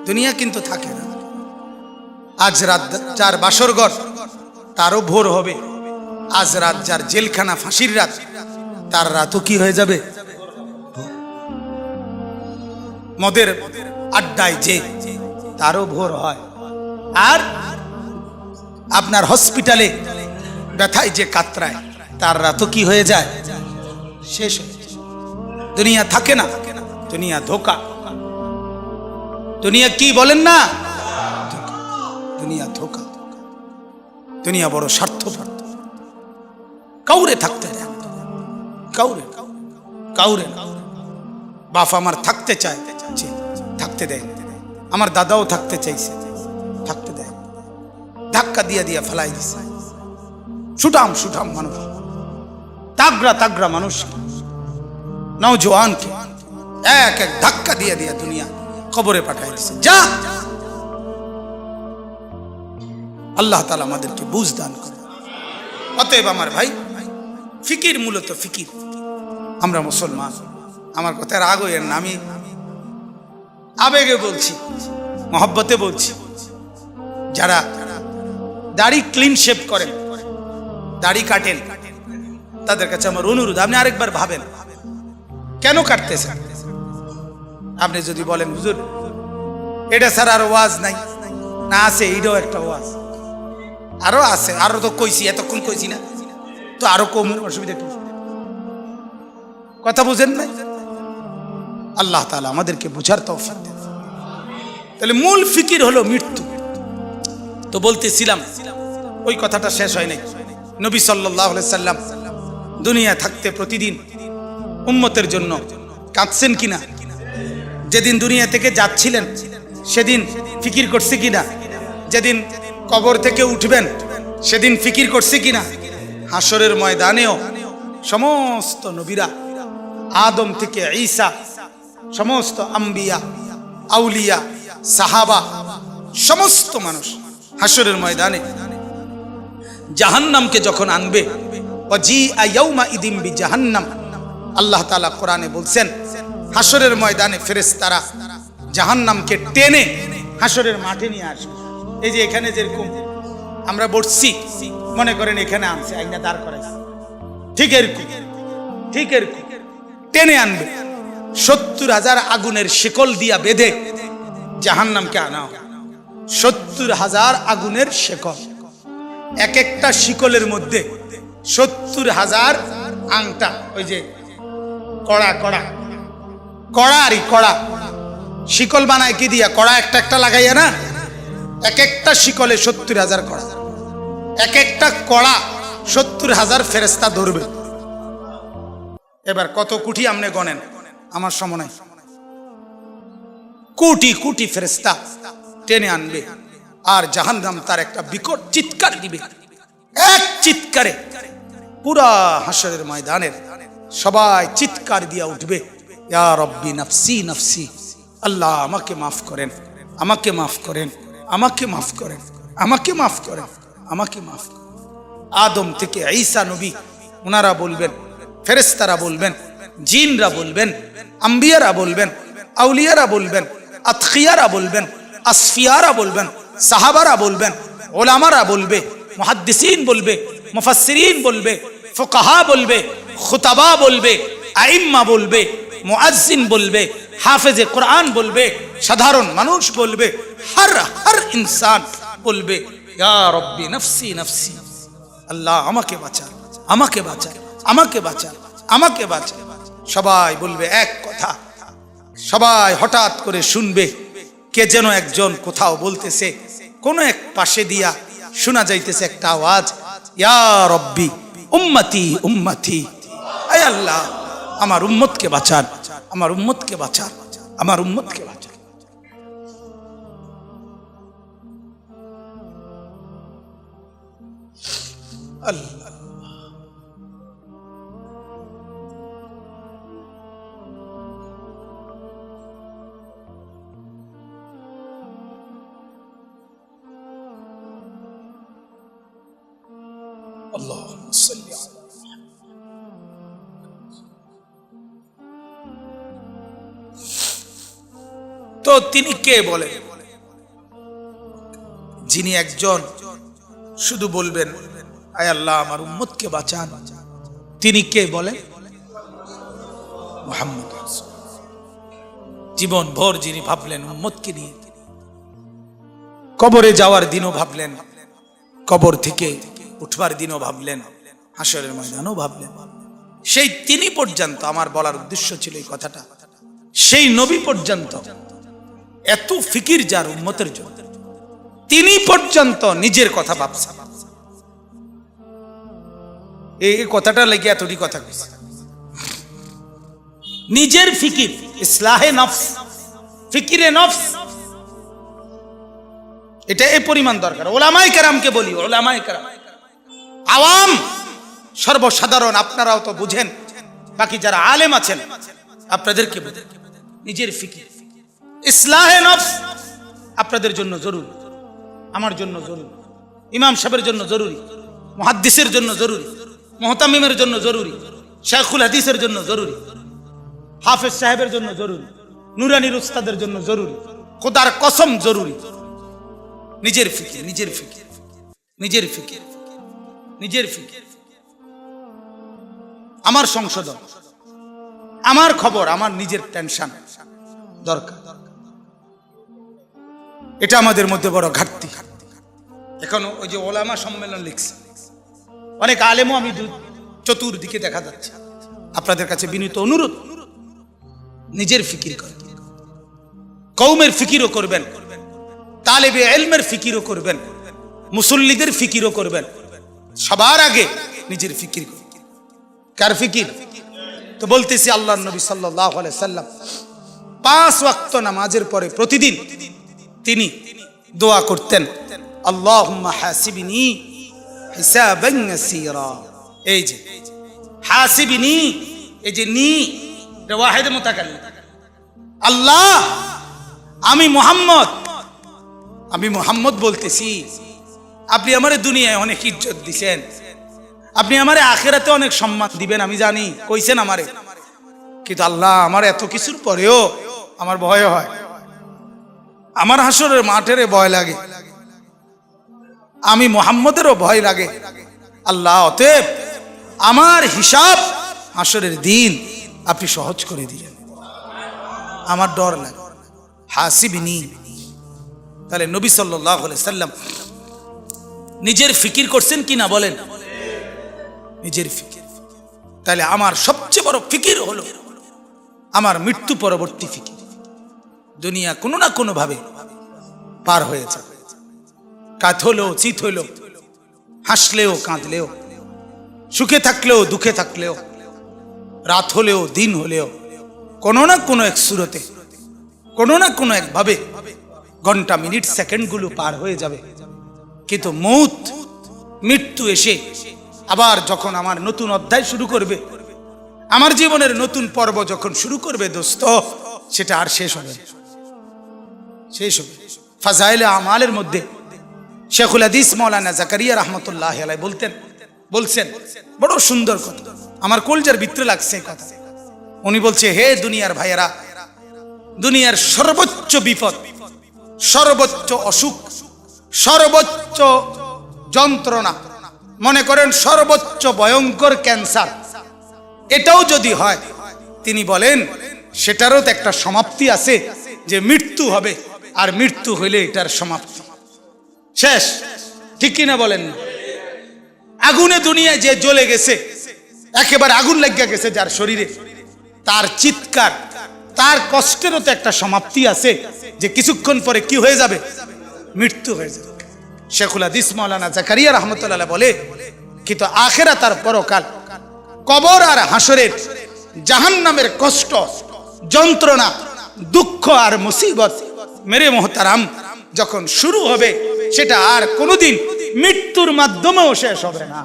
দুনিয়া কিন্তু থাকে না। আজ রাত যার বাসর ঘর তারও ভোর হবে, আজ রাত যার জেলখানা ফাঁসির রাত তার রাতও কি হয়ে যাবে? মদের আড্ডায় যে তারও ভোর হয়। আর আপনার হসপিটালে ব্যথায় যে কাতরায় তার রাতও কি হয়ে যায়? শেষ হয়ে যায়। দুনিয়া থাকে না, দুনিয়া ধোকা। দুনিয়া কি বলেন না? দুনিয়া ধোকা। দুনিয়া বড় স্বার্থপর, কাউরে থাকতে দেয়, কাউরে কাউরে না। বাপ আমার থাকতে চায়, থাকতে দেয়। আমার দাদাও থাকতে চাইছে, থাকতে দেয়। ধাক্কা দিয়া দিয়া ফেলাই দিছে। সুঠাম সুঠাম মানুষ, তাগড়া তাগড়া মানুষ, নওজোয়ানকে এক এক ধাক্কা দিয়া দিয়া দুনিয়া কবরে পাঠাই দিছে। যা, আল্লাহ তাআলা আমাদেরকে বুঝ দান করে। অতএব আমার ভাই, ফিকির মূলত ফিকির। আমরা মুসলমান, আমার কথা রাগ হইয়েন না, আমি আবেগে বলছি, মহব্বতে বলছি। যারা দাড়ি ক্লিন শেভ করেন, দাড়ি কাটেন, তাদের কাছে আমার অনুরোধ, আপনি আরেকবার ভাবেন কেন কাটতেছেন। আপনি যদি বলেন হুজুর এটা ছাড়া আর ওয়াজ নাই, না আছে, এটাও একটা ওয়াজ, আরো আছে, আরো তো কইছি, এতক্ষণ কইছি না তো, আরো কম, অসুবিধা কি? কথা বুঝেন নাই? আল্লাহ তাআলা আমাদেরকে বুঝার তৌফিক দেন। তাহলে মূল ফিকির হলো মৃত্যু। তো বলতেছিলাম, ওই কথাটা শেষ হয় নাই। নবী সাল্লাল্লাহু আলাইহি সাল্লাম দুনিয়া থাকতে প্রতিদিন উম্মতের জন্য কাঁদছেন কিনা? যেদিন দুনিয়া থেকে যাচ্ছিলেন সেদিন ফিকির করছে কিনা? যেদিন কবর থেকে উঠবেন সেদিন ফিকির করছে কিনা? হাসরের ময়দানেও সমস্ত নবীরা, আদম থেকে ঈসা, সমস্ত আম্বিয়া, আউলিয়া, সাহাবা, সমস্ত মানুষ হাসরের ময়দানে জাহান্নামকে যখন আনবে, ওয়াজিআ ইয়াউমা ইদিম বিজাহান্নাম, আল্লাহ তাআলা কোরআনে বলছেন হাসরের ময়দানে ফেরেশতারা জাহান্নামকে টেনে হাসরের মাঠে নিয়ে আসবে। এই যে এখানে যেরকম আমরা বসছি, মনে করেন এখানে আনছে, আইনা দাঁড় করাইছে, ঠিক এরকম, ঠিক এরকম টেনে আনবে। ৭০,০০০ আগুনের শিকল দিয়া বেঁধে জাহান্নামকে আনা হবে। ৭০,০০০ আগুনের শিকল, এক একটা শিকলের মধ্যে ৭০,০০০ আংটা, ওই যে কড়া কড়া কড়া আরই কড়া, শিকল বানায় কি দিয়া? কড়া একটা একটা লাগাইয়া না, এক একটা শিকলে ৭০,০০০ কড়া, এক একটা কড়া ৭০,০০০ ফেরেশতা ধরবে। এবার কত কোটি আপনি গণেন, আমার সময় নাই। কোটি কোটি ফেরেশতা টেনে আনবে, আর জাহান্নাম তার একটা বিকট চিৎকার দিবে। এক চিৎকারে পুরা হাসরের ময়দানের সবাই চিৎকার দিয়া উঠবে, ইয়া রব্বি নাফসি নাফসি, আল্লাহ আমাকে মাফ করেন, আমাকে মাফ করেন, আমাকে মাফ করেন, আমাকে মাফ করেন, আমাকে মাফ করেন। আদম থেকে ঈসা নবী ওনারা বলবেন, ফেরেশতারা বলবেন, জিনরা বলবেন, আম্বিয়ারা বলবেন, আউলিয়ারা বলবেন, আতখিয়ারা বলবেন, আসফিয়ারা বলবেন, সাহাবারা বলবেন, ওলামারা বলবে, মুহাদ্দিসিন বলবে, মুফাসসিরিন বলবে, ফুকাহা বলবে, খুতাবা বলবে, আইম্মা বলবে, মুআজ্জিন বলবে, হাফেজে কোরআন বলবে, সাধারণ মানুষ বলবে, হর ইনসান বলবে, ইয়া রব্বি নাফসি নাফসি, আল্লাহ আমাকে বাঁচান, আমাকে বাঁচান, আমাকে বাঁচান, আমাকে বাঁচান। সবাই বলবে এক কথা। সবাই হঠাৎ করে শুনবে কে যেন একজন কোথাও বলতেছে, কোন এক পাশে দিয়া শোনা যাইতেছে একটা আওয়াজ, ইয়া রব্বি উম্মতি উম্মতি, আয় আল্লাহ আমার উম্মতকে বাঁচান, আমার উম্মতকে বাঁচান, আমার উম্মতকে বাঁচান। আল্লাহ আল্লাহুম্মা সাল্লি আলা মুহাম্মাদ। তো তিনি কে বলেন? যিনি একজন শুধু বলবেন আয় আল্লাহ আমার উম্মতকে বাঁচান, তিনি কে বলেন? মুহাম্মদ। জীবন ভর যিনি ভাবলেন উম্মতকে নিয়ে, কবরে যাওয়ার দিনও ভাবলেন, কবর থেকে উঠবার দিনও ভাবলেন, হাসরের ময়দানও ভাবলেন। সেই তিনি পর্যন্ত, আমার বলার উদ্দেশ্য ছিল এই কথাটা, সেই নবী পর্যন্ত এত ফিকির যার উম্মতের জন্য, তিনি পর্যন্ত নিজের কথা ভাবছেন। এই কথাটা লেগে এতটি কথা কইছে, নিজের ফিকির, ইসলাহে নফস, ফিকিরে নফস, এটা এই পরিমাণ দরকার। ওলামায়ে কেরামকে বলি, ওলামায়ে কেরাম, আওয়াম সর্বসাধারণ আপনারাও তো বুঝেন, বাকি যারা আলেম আছেন আপনাদেরকে বুঝেন, নিজের ফিকির, ইসলাহে নফস আপনাদের জন্য জরুরি, আমার জন্য জরুরি, ইমাম সাহেবের জন্য জরুরি, মুহাদ্দিসের জন্য জরুরি, মুহতামিমের জন্য জরুরি, শাইখুল হাদিসের জন্য জরুরি, হাফেজ সাহেবের জন্য জরুরি, নুরানির উস্তাদের জন্য জরুরি, খোদার কসম জরুরি। নিজের ফিকির, নিজের ফিকির, নিজের ফিকির, নিজের ফিকির, আমার সংশোধন, আমার খবর, আমার নিজের টেনশন দরকার। এটা আমাদের মধ্যে বড় ঘাটতি। এখন ওই যে ওলামা সম্মেলন লিখছে, অনেক আলেমও আমি চতুর্দিকে দেখা যাচ্ছে। আপনাদের কাছে বিনীত অনুরোধ, নিজের ফিকির করেন, কওমের ফিকিরও করবেন, তালেবে ইলমের ফিকিরও করবেন, মুসল্লিদের ফিকিরও করবেন। সবার আগে নিজের ফিকির। কার ফিকির? তো বলতেছি আল্লাহর নবী সাল্লাল্লাহু আলাইহি সাল্লাম 5 ওয়াক্ত নামাজের পরে প্রতিদিন তিনি দোয়া করতেন, আল্লাহুম্মা হাসিবনি হিসাবান ইয়াসীরা। এই যে হাসিবনি, এই যে নি ওয়াহিদ মুতাকাল্লিম, আল্লাহ আমি মুহাম্মদ বলতেছি, আপনি আমারে দুনিয়ায় অনেক ইজ্জত দিছেন, আপনি আমারে আখিরাতে অনেক সম্মান দিবেন, আমি জানি, কইছেন আমারে, কিন্তু আল্লাহ আমার এত কিছুর পরেও আমার ভয় হয়, আমার হাসরের মাঠের ভয় লাগে, আমি মুহাম্মদেরও ভয় লাগে। আল্লাহ অতএব আমার হিসাব হাসরের দিন আপনি সহজ করে দিলেন, আমার ডর লাগে, হাসিবনি। তাহলে নবী সাল্লাল্লাহু আলাইহি সাল্লাম নিজের ফিকির করছেন কি না বলেন? নিজের ফিকির। তাহলে আমার সবচেয়ে বড় ফিকির হলো আমার মৃত্যু পরবর্তী ফিকির। দুনিয়া কোনো না কোনো ভাবে পার হয়ে যাবে, কাত হলেও চিত হলেও, হাসলেও কাঁদলেও, সুখে থাকলেও দুঃখে থাকলেও, রাত হলেও দিন হলেও, কোনো না কোনো এক সুরতে, কোনো না কোনো একভাবে ঘন্টা মিনিট সেকেন্ডগুলো পার হয়ে যাবে। কিন্তু মৃত্যু এসে আবার যখন আমার নতুন অধ্যায় শুরু করবে, আমার জীবনের নতুন পর্ব যখন শুরু করবে দোস্ত, সেটা আর শেষ হবে, শেষ হবে। ফাজাইলে আমালের মধ্যে শেখুল হাদিস মাওলানা জাকারিয়া রাহমাতুল্লাহ আলাইহি বলছেন বড় সুন্দর কথা, আমার কলজার ভিতরে লাগছে কথা। উনি বলছে, হে দুনিয়ার ভাইয়েরা, দুনিয়ার সর্বোচ্চ বিপদ, সর্বোচ্চ অসুখ, সর্বোচ্চ যন্ত্রণা, মনে করেন সর্বোচ্চ ভয়ঙ্কর ক্যান্সার, এটাও যদি হয়, তিনি বলেন সেটারও তো একটা সমাপ্তি আছে, যে মৃত্যু হবে, আর মৃত্যু হইলে এটার সমাপ্তি শেষ, ঠিক কিনা বলেন? আগুনে দুনিয়ায় যে জ্বলে গেছে, একেবারে আগুন লাগিয়া গেছে যার শরীরে, তার চিৎকার, তার কষ্টেরও তো একটা সমাপ্তি আছে, যে কিছুক্ষণ পরে কি হয়ে যাবে? মৃত্যু হয়ে যাবে। শেখুল হাদিস মাওলানা জাকারিয়া রাহমাতুল্লাহ বলে, কিন্তু আখিরাত আর পরকাল, কবর আর হাসরের জাহান্নামের কষ্ট, যন্ত্রণা, দুঃখ আর মুসিবত, মেরে মোহতারাম, যখন শুরু হবে, সেটা আর কোনোদিন মৃত্যুর মাধ্যমেও শেষ হবে না।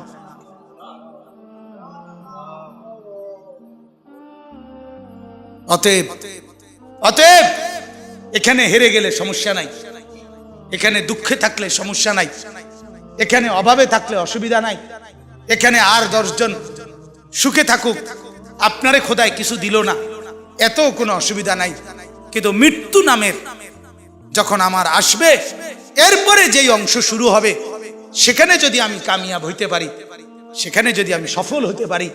অতএব এখানে হেরে গেলে সমস্যা নাই, এখানে দুঃখে থাকলে সমস্যা নাই, এখানে অভাবে থাকলে অসুবিধা নাই, এখানে আর 10 জন সুখে থাকুক, আপনারে খোদায় কিছু দিল না, এত কোনো অসুবিধা নাই। কিন্তু মৃত্যু নামের যখন আমার আসবে, এরপরে যেই অংশ শুরু হবে সেখানে যদি আমি কামিয়াব হইতে পারি, সেখানে যদি আমি সফল হতে পারি,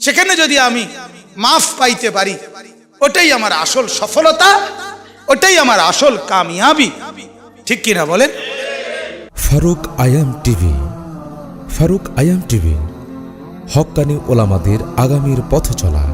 সেখানে যদি আমি মাফ পাইতে পারি, ওটাই আমার আসল সফলতা, ওটাই আমার আসল কামিয়াবি। ঠিক কিনা বলেন? ফারুক আয়াম টিভি। ফারুক আয়াম টিভি, হক্কানি ওলামাদের আগামীর পথ চলা।